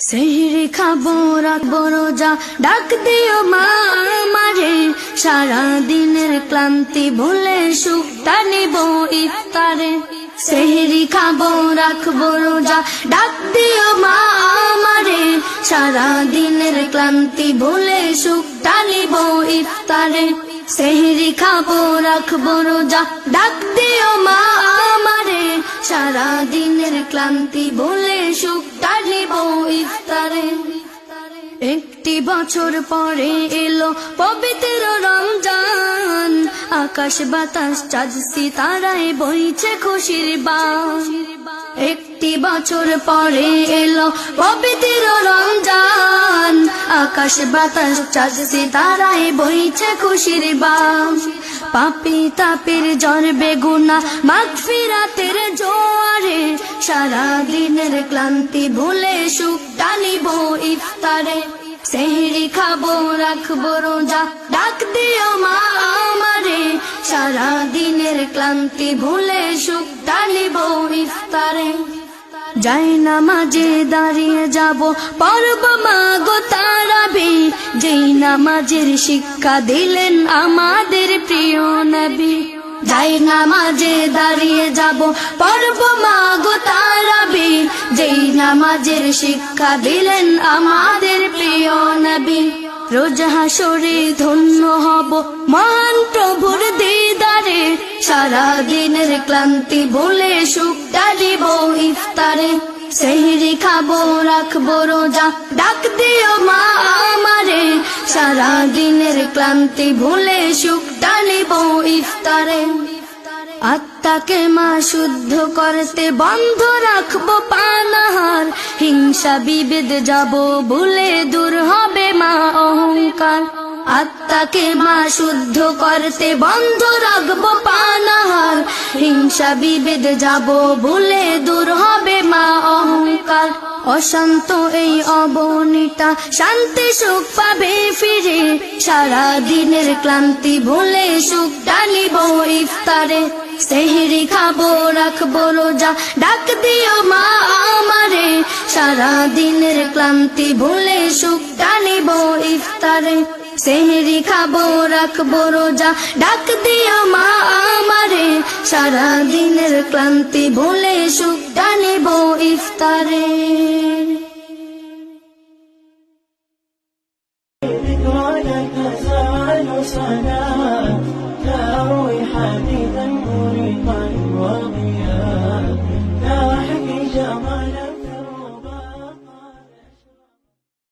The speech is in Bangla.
সেহরি খাবো রাখবো রোজা, ডাক দিও মা আমারে, সারা দিনের ক্লান্তি ভুলে সুখটা নিব ইফতারে। সেহরি খাবো রাখবো রোজা, ডাক দিও মা আমারে, সারা দিনের ক্লান্তি ভুলে সুখটা নিব ইফতারে। সেহরি খাবো রাখবো রোজা, ডাক দিও মা আমারে, সারা দিনের ক্লান্তি ভুলে সুখটা নিব ইফতারে। একটি বছর পরে এলো পবিত্র রমজান, আকাশ বাতাস চাঁদ সিতারায় বইছে খুশির বান। একটি বছর পরে এলো পবিত্র রমজান, আকাশ বাতাস চাঁদ সিতারায় বইছে খুশির বান। পাপী তাপের জ্বর বেগুনা মাগফিরাতের জোয়ারে, সারা দিনের ক্লান্তি ভুলে সুখটা নিব ইফতারে। সেহরি খাবো রাখবো রোজা, ডাক দিও মা আমারে, সারা দিনের ক্লান্তি ভুলে সুখটা নিব ইফতারে। যাই নামাজে দাঁড়িয়ে যাব পড়ব মা গো তারাবি, যেই নামাজের শিক্ষা দিলেন আমাদের প্রিয় নবী। যাই নামাজে দাঁড়িয়ে যাব পড়ব মা গো তারাবি, যেই নামাজের শিক্ষা দিলেন আমাদের প্রিয় নবী। রোজ হাসরে ধন্য হব মহান প্রভুর দিদারে, সারা দিনের ক্লান্তি ভুলে সুখটা নিব ইফতারে। সেহরি খাবো রাখবো রোজা, ডাক দিও মা আমারে, সারা দিনের ক্লান্তি ভুলে সুখটা নিব ইফতারে। আত্মাকে মা শুদ্ধ করতে বন্ধ রাখবো পানাহার, হিংসা বিভেদ যাব ভুলে দূর হবে মা অহংকার। আত্মাকে মা শুদ্ধ করতে বন্ধ রাখবো পানাহার, হিংসা বিভেদ যাব ভুলে দূর হবে মা অহংকার। অশান্ত এই অবনীটা শান্তি সুখ পাবে ফিরে, সারা দিনের ক্লান্তি ভুলে সুখটা নিব ইফতারে। সেহরি খাবো রাখবো রোজা, ডাক দিও মা আমারে, সারা দিনের ক্লান্তি ভুলে সুখটা নিব ইফতারে। সেহরি খাবো রাখবো রোজা, ডাক দিও মা আমারে, সারা দিনের ক্লান্তি ভুলে সুখটা নিব ইফতারে।